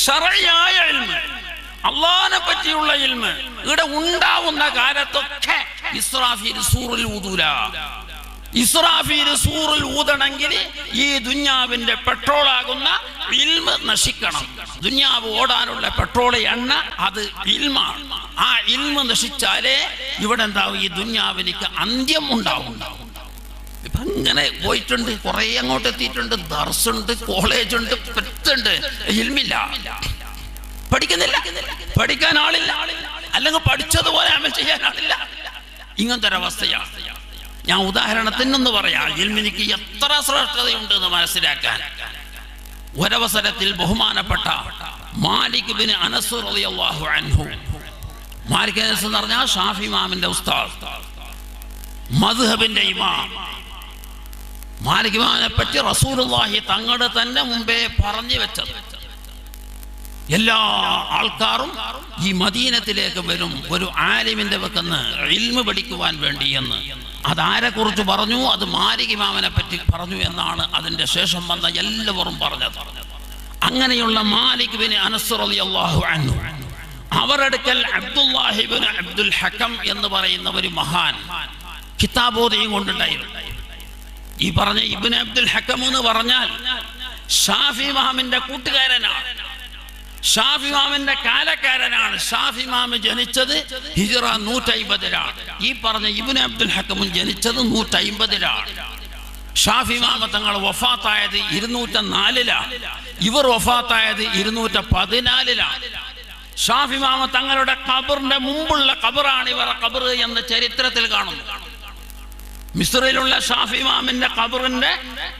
ശറഈയായ ഇൽമ്, അല്ലാഹുവിനെ പറ്റിയുള്ള ഇൽമ് ഇവിടെ ഉണ്ടാവുന്ന കാലത്തൊക്കെ ഇസ്രാഫീൽ സൂറിൽ ഊതൂല. ഇസ്രാഫീൽ സൂറിൽ ഊതണമെങ്കിൽ ഈ ദുനിയാവിന്റെ പെട്രോളാകുന്ന ഇൽമ് നശിക്കണം. ദുനിയാവ് ഓടാനുള്ള പെട്രോൾ എണ്ണ അത് ഇൽമാണ്. ആ ഇൽമ് നശിച്ചാലേ ഇവിടെ എന്താവും, ഈ ദുനിയാവിലേക്ക് അന്ത്യം ഉണ്ടാവും. ഇപ്പൊ അങ്ങനെ പോയിട്ടുണ്ട്, കുറെ അങ്ങോട്ട് എത്തിയിട്ടുണ്ട്. ദർസുണ്ട്, കോളേജുണ്ട്, പെറ്റുണ്ട്, ഇൽമില്ല, പഠിക്കുന്നില്ല, പഠിക്കാൻ ആളില്ല, അല്ലെങ്കിൽ പഠിച്ചതുപോലെ അമൽ ചെയ്യാൻ ആളില്ല. ഇങ്ങനത്തെ ഒരവസ്ഥയാണ്. ഞാൻ ഉദാഹരണത്തിനൊന്ന് പറയാം, ഇൽമിനിക്ക് എത്ര ശ്രേഷ്ഠതയുണ്ട് എന്ന് മനസ്സിലാക്കാൻ. ഒരവസരത്തിൽ ബഹുമാനപ്പെട്ട മാലിക് ബിൻ അനസ് റളിയല്ലാഹു അൻഹു, മാലിക് അനസ് എന്ന് പറഞ്ഞാൽ ഷാഫി ഇമാമിന്റെ ഉസ്താദ്, മദ്ഹബിന്റെ ഇമാം. മാലിക് ഇമാമിനെ പറ്റി റസൂലുള്ളാഹി തങ്ങളുടെ തന്നെ മുമ്പേ പറഞ്ഞു വെച്ചത്. എല്ലാ ആൾക്കാരും ഈ മദീനത്തിലേക്ക് വരും ഒരു ആലിമിന്റെ വെക്കുന്ന ഇൽമ് പഠിക്കുവാൻ വേണ്ടി എന്ന്. അതാരെ കുറിച്ച് പറഞ്ഞു? അത് മാലിക് ഇമാമിനെ പറ്റി പറഞ്ഞു എന്നാണ് അതിന്റെ ശേഷം വന്ന എല്ലാവരും പറഞ്ഞത്. അങ്ങനെയുള്ള മാലിക് ബിൻ അനസ് റളിയല്ലാഹു അൻഹു, അവരടുക്കൽ അബ്ദുല്ലാഹി ഇബ്നു അബ്ദുൽ ഹകം എന്ന് പറയുന്ന ഒരു മഹാൻ കിതാബോധയും കൊണ്ടുണ്ടായിരുന്നു. ഈ പറഞ്ഞ ഇബ്നു അബ്ദുൽ ഹകം എന്ന് പറഞ്ഞാൽ ഷാഫി ഇമാമിന്റെ കൂട്ടുകാരനാണ്, ഷാഫി ഇമാമിന്റെ കാലക്കാരനാണ്. ഷാഫി ഇമാം ജനിച്ചത് ഹിജ്റ 150-ലാണ്. ഈ പറഞ്ഞ ഇബ്നു അബ്ദുൽ ഹകം ജനിച്ചത് 150-ലാണ്. ഷാഫി ഇമാം തങ്ങൾ വഫാത്തായത് 204-ലാണ്. ഇവർ വഫാത്തായത് 214-ലാണ്. ഷാഫി ഇമാം തങ്ങളുടെ ഖബറിന്റെ മുമ്പുള്ള ഖബറാണ് ഇവരുടെ ഖബർ എന്ന് ചരിത്രത്തിൽ കാണുന്നു. മിസ്രിലുള്ള ഷാഫി ഇമാമിന്റെ ഖബറിന്റെ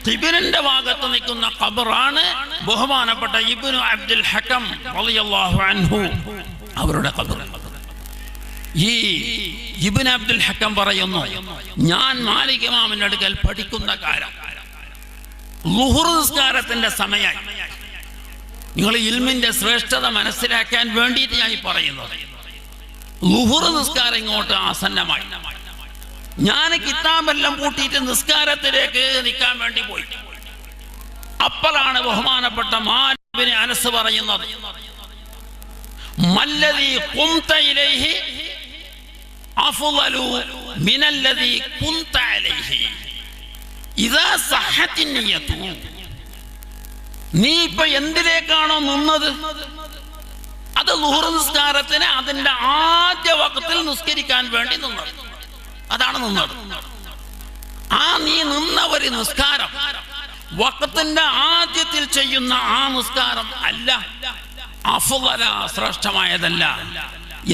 ഖിബിറിന്റെ ഭാഗത്ത് നിൽക്കുന്ന ഖബറാണ് ബഹുമാനപ്പെട്ട ഇബ്നു അബ്ദുൽ ഹകം റളിയല്ലാഹു അൻഹു അവരുടെ ഖബർ. ഈ ഇബ്നു അബ്ദുൽ ഹകം പറയുന്നു, ഞാൻ മാലിക് ഇമാമിന്റെ അടുക്കൽ പഠിക്കുന്ന കാലം ളുഹുർ നിസ്കാരത്തിന്റെ സമയമായി. നിങ്ങൾ ഇൽമിന്റെ ശ്രേഷ്ഠത മനസ്സിലാക്കാൻ വേണ്ടിയിട്ട് ഞാൻ പറയുന്നത്. ളുഹുർ നിസ്കാരം ഇങ്ങോട്ട് ആസന്നമായി. ഞാൻ കിതാബെല്ലാം പൂട്ടിയിട്ട് നിസ്കാരത്തിലേക്ക് നിൽക്കാൻ വേണ്ടി പോയി. അപ്പോഴാണ് ബഹുമാനപ്പെട്ട മാലിക് ബിൻ അനസ് പറയുന്നത്, മല്ലദീ ഖുംത ഇലൈഹി അഫ്ളലു മിനല്ലദീ ഖുംത അലൈഹി ഇദാ സഹത്തി നിയ്യതു. നീ ഇപ്പൊ എന്തിലേക്കാണോ നിന്നത് അത് ളുഹുർ നിസ്കാരത്തിന് അതിന്റെ ആദ്യ വഖത്തിൽ നിസ്കരിക്കാൻ വേണ്ടി നിന്നത്, അതാണ് നിന്നത്. ആ നീ നിന്ന ഒരു നിസ്കാരം വഖത്തിന്റെ ആദ്യത്തിൽ ചെയ്യുന്ന ആ നിസ്കാരം അല്ല, അഫ്ളല ശ്രേഷ്ഠമായതല്ല.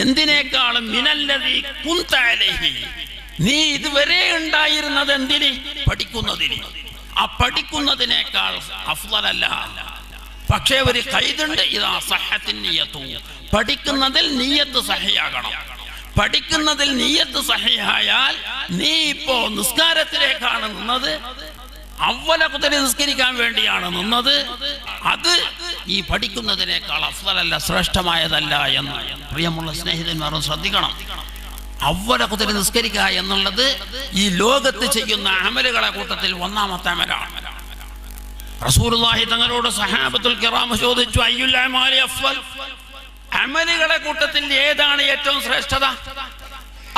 എന്തിനേക്കാളും മിനല്ലദീ കുൻത അലൈഹി, നീ ഇതുവരെ ഉണ്ടായിരുന്നത് എന്തിന്? പഠിക്കുന്നതിന്. ആ പഠിക്കുന്നതിനേക്കാൾ അഫ്ളലല്ല. പക്ഷേ ഒരു ഖൈദുണ്ട്, ഇദാ സഹത്തിൻ നിയ്യതു, പഠിക്കുന്നതിൽ നിയ്യത്ത് സഹിയാകണം. പഠിക്കുന്നതിൽ നിയ്യത്ത് സഹിയായാൽ നീ ഇപ്പോ നിസ്കാരത്തിലേക്കാണ് നിന്നത്, അവ്വലഖുതരി നിസ്കരിക്കാൻ വേണ്ടിയാണ് നിന്നത്, അത് ഈ പഠിക്കുന്നതിനേക്കാൾ അഫ്ളലല്ല, ശ്രേഷ്ഠമായതല്ല എന്ന് പ്രിയമുള്ള സ്നേഹിതന്മാരും ശ്രദ്ധിക്കണം. അവ്വലഖുതരി നിസ്കരിക്കുക എന്നുള്ളത് ഈ ലോകത്ത് ചെയ്യുന്ന അമലുകളെ കൂട്ടത്തിൽ ഒന്നാമത്തെ അമലാണ്. റസൂലുള്ളാഹി തങ്ങളോട് സഹാബത്തുൽ കിറാം ചോദിച്ചു, അയ്യുൽ അമാലി അഫ്ളൽ, അമലുകളെ കൂട്ടത്തിൽ ഏതാണ് ഏറ്റവും ശ്രേഷ്ഠത?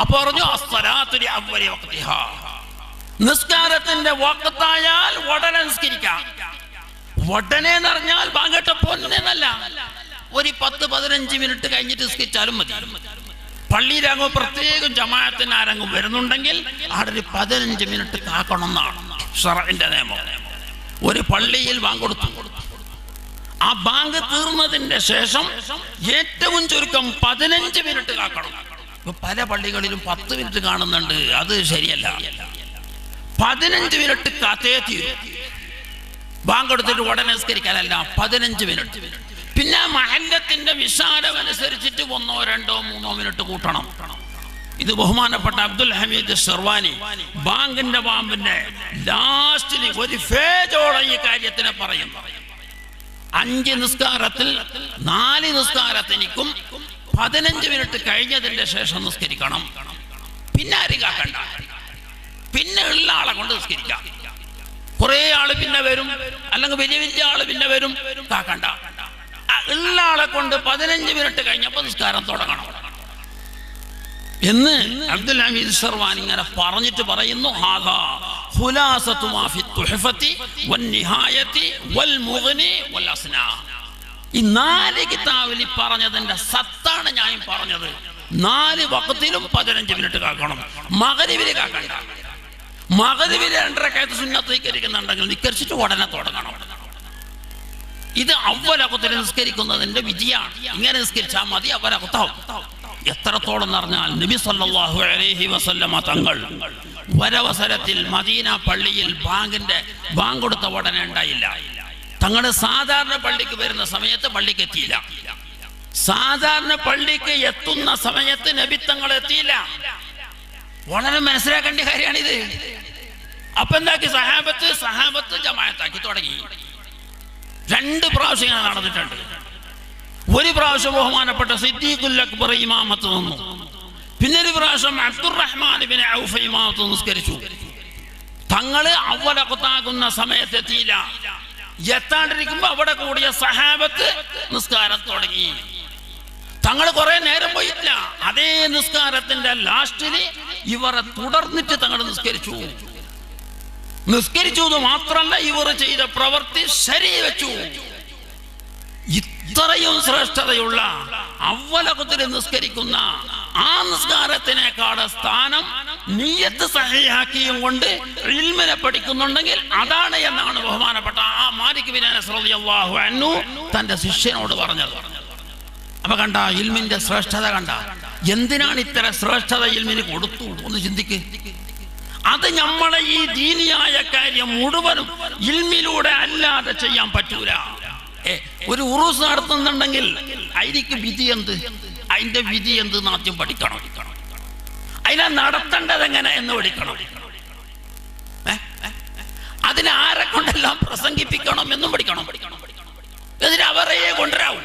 അപ്പൊ പറഞ്ഞു, അസ്സലാത്തു ലിഅവ്വലി വഖ്തിഹാ, നിസ്കാരത്തിന്റെ വഖത്തായാൽ ഉടനെ നിസ്കരിക്കാം. ഉടനെ എന്ന് പറഞ്ഞാൽ ബാങ്കേട്ട പൊന്നല്ല, ഒരു 10-15 മിനിറ്റ് കഴിഞ്ഞിട്ട് നിസ്കരിച്ചാലും മതി. പള്ളിയിലാകുമ്പോൾ പ്രത്യേകം ജമാഅത്തിന് ആരെങ്കിലും വരുന്നുണ്ടെങ്കിൽ അവിടെ ഒരു 15 മിനിറ്റ് കാക്കണം എന്നാണ് ശറഇന്റെ നിയമം. ഒരു പള്ളിയിൽ ബാങ്ക് കൊടുത്തു, ആ ബാങ്ക് തീർന്നതിന്റെ ശേഷം ഏറ്റവും ചുരുക്കം 15 മിനിറ്റ് കാക്കണം. ഇപ്പൊ പല പള്ളികളിലും 10 മിനിറ്റ് കാണുന്നുണ്ട്, അത് ശരിയല്ല. 15 മിനിറ്റ് കാത്തേ തീരും. ബാങ്ക് എടുത്തിട്ട് ഉടനെ നിസ്കരിക്കാനല്ല, 15 മിനിറ്റ്. പിന്നെ മഹല്ലത്തിന്റെ വിശാലം അനുസരിച്ചിട്ട് 1, 2, 3 മിനിറ്റ് കൂട്ടണം. ഇത് ബഹുമാനപ്പെട്ട അബ്ദുൽ ഹമീദ് ഷെർവാനി ബാങ്കിന്റെ ലാസ്റ്റിൽ ഒരു ഫേജോടെ ഈ കാര്യത്തിനെ പറയും. 5 നിസ്കാരത്തിൽ 4 നിസ്കാരത്തിനും 15 മിനിറ്റ് കഴിഞ്ഞതിന്റെ ശേഷം നിസ്കരിക്കണം. പിന്നെ ആരും കാക്കണ്ട, പിന്നെ ഉള്ള ആളെ കൊണ്ട് നിസ്കരിക്കാം. കുറെ ആള് പിന്നെ വരും, അല്ലെങ്കിൽ വലിയ വലിയ ആള് പിന്നെ വരും, കാക്കണ്ട. ഉള്ള ആളെ കൊണ്ട് 15 മിനിറ്റ് കഴിഞ്ഞപ്പോൾ നിസ്കാരം തുടങ്ങണം എന്ന് അബ്ദുൽ ഹമീദ് സർവാനി ഇങ്ങനെ പറഞ്ഞിട്ട് പറയുന്നു. ഹാദാ ഖുലാസതു മാ ഫി തുഹഫത്തി വന്നിഹായത്തി വൽമുഗ്നി വൽഅസ്നാ. ഈ 4 കിതാബിൽ പറഞ്ഞതിന്റെ സത്താണ് ഞാൻ പറഞ്ഞത്. 4 വഖത്തിലും 15 മിനിറ്റ് കാക്കണം. മഗ്രിബിൽ കാക്കണ്ട. മഗ്രിബിൽ 2 റക്അത്ത് സുന്നത്ത് നിസ്കരിക്കുന്നുണ്ടെങ്കിൽ നിസ്കരിച്ചിട്ട് ഉടനെ തുടങ്ങണം. ഇത് അവ്വൽ വഖത്തിൽ നിസ്കരിക്കുന്നതിന്റെ വിധിയാണ്. ഇങ്ങനെ നിസ്കരിച്ചാൽ മതി അവ്വൽ വഖത്താവും. എത്രത്തോളം എന്ന് പറഞ്ഞാൽ നബി സല്ലല്ലാഹു അലൈഹി വസല്ലമ തങ്ങൾ ഒരവസരത്തിൽ മദീന പള്ളിയിൽ ബാങ്ക് കൊടുത്ത ഉടനെ ഉണ്ടായില്ല. തങ്ങൾ സാധാരണ പള്ളിക്ക് വരുന്ന സമയത്ത് പള്ളിക്ക് എത്തിയില്ല. സാധാരണ പള്ളിക്ക് എത്തുന്ന സമയത്ത് നബി തങ്ങൾ എത്തിയില്ല. വളരെ മനസ്സിലാക്കേണ്ട കാര്യമാണിത്. അപ്പൊ എന്താക്കി സഹാബത്ത് ജമാഅത്താക്കി തുടങ്ങി. 2 പ്രാവശ്യം നടന്നിട്ടുണ്ട്. ഒരു പ്രാവശ്യം ബഹുമാനപ്പെട്ട സിദ്ദീഖുൽ അക്ബർ ഇമാമത്ത് നിന്നു. പിന്നെ ഒരു പ്രാവശ്യം അബ്ദുറഹ്മാൻ ഇബ്നു ഔഫ് ഇമാമത്ത് നിസ്കരിച്ചു. തങ്ങള് അവലകത്താകുന്ന സമയത്ത് എത്തിയില്ല. എത്താണ്ടിരിക്കുമ്പോ അവിടെ കൂടിയ സഹാബത്ത് നിസ്കാരം തുടങ്ങി. തങ്ങൾ കുറെ നേരം പോയിട്ടില്ല. അതേ നിസ്കാരത്തിന്റെ ലാസ്റ്റില് ഇവരെ തുടർന്നിട്ട് തങ്ങൾ നിസ്കരിച്ചു മാത്രമല്ല, ഇവർ ചെയ്ത പ്രവൃത്തി ശരി വെച്ചു. ഇത്രയും ശ്രേഷ്ഠതയുള്ള അവ്വലഖത്തിൽ നിസ്കരിക്കുന്ന ആ നിസ്കാരത്തിനേക്കാൾ സ്ഥാനം നിയ്യത്ത് സഹീഹാക്കിയും കൊണ്ട് ഇൽമിനെ പഠിക്കുന്നുണ്ടെങ്കിൽ അതാണ് എന്നാണ് ബഹുമാനപ്പെട്ട ആ മാലിക് ബിൻ അനസ് റളിയല്ലാഹു അൻഹു തന്റെ ശിഷ്യനോട് പറഞ്ഞത്. അപ്പൊ കണ്ട ഇൽമിന്റെ ശ്രേഷ്ഠത കണ്ട. എന്തിനാണ് ഇത്ര ശ്രേഷ്ഠത ഇൽമിന് കൊടുത്തു ഒന്ന് ചിന്തിക്ക്. അത് നമ്മളെ ഈ ദീനിയായ കാര്യം മുഴുവനും ഇൽമിലൂടെ അല്ലാതെ ചെയ്യാൻ പറ്റൂല. ഒരു ഉറൂസ് നടത്തുന്നുണ്ടെങ്കിൽ അതിന്റെ വിധി എന്ത് ആദ്യം പഠിക്കണം. അതിനെ നടത്തേണ്ടത് എങ്ങനെ എന്ന് പഠിക്കണം. അതിനെ ആരെ കൊണ്ടെല്ലാം പ്രസംഗിപ്പിക്കണം എന്നും പഠിക്കണം. എന്നിട്ട് അവരെ കൊണ്ടുവരാവും.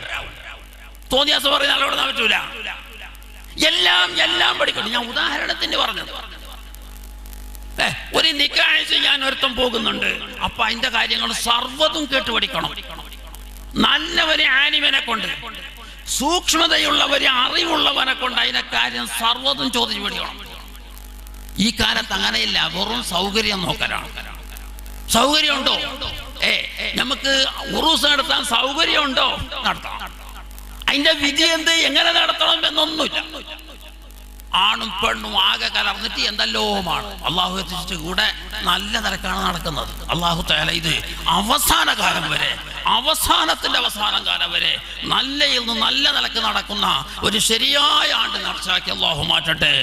തോന്നിയാസം പറയുന്ന ആളോട് പറ്റൂല. എല്ലാം പഠിക്കണം. ഞാൻ ഉദാഹരണത്തിന് പറഞ്ഞത്, ഒരു നിക്കാഹ് ചെയ്യാൻ ഒരുത്തം പോകുന്നുണ്ട്. അപ്പൊ അതിന്റെ കാര്യങ്ങൾ സർവ്വതും കേട്ട് പഠിക്കണം. നല്ലവരെ ആലിമനെ കൊണ്ട്, സൂക്ഷ്മതയുള്ളവരെ അറിവുള്ളവനെ കൊണ്ട് അതിന്റെ കാര്യം സർവ്വതും ചോദിച്ചു പഠിക്കണം. ഈ കാലത്ത് അങ്ങനെയില്ല. വെറും സൗകര്യം നോക്കലാണ്. സൗകര്യമുണ്ടോ? നമുക്ക് ഉറൂസ് നടത്താൻ സൗകര്യമുണ്ടോ? നടത്താം. അതിന്റെ വിധി എന്ത്, എങ്ങനെ നടത്തണം എന്നൊന്നുമില്ല. ആണും പെണ്ണും ആകെ കലർന്നിട്ട് എന്തെല്ലോമാണ്. അള്ളാഹു എത്തിച്ചിട്ട് കൂടെ നല്ല നിരക്കാണ് നടക്കുന്നത്. അള്ളാഹു തആല ഇത് അവസാന കാലം വരെ, അവസാനത്തിന്റെ അവസാനം കാലം വരെ നല്ല നിലക്ക് നടക്കുന്ന ഒരു ശരിയായ ആണ്ട് നടച്ചാക്കി അള്ളാഹു മാറ്റട്ടെ.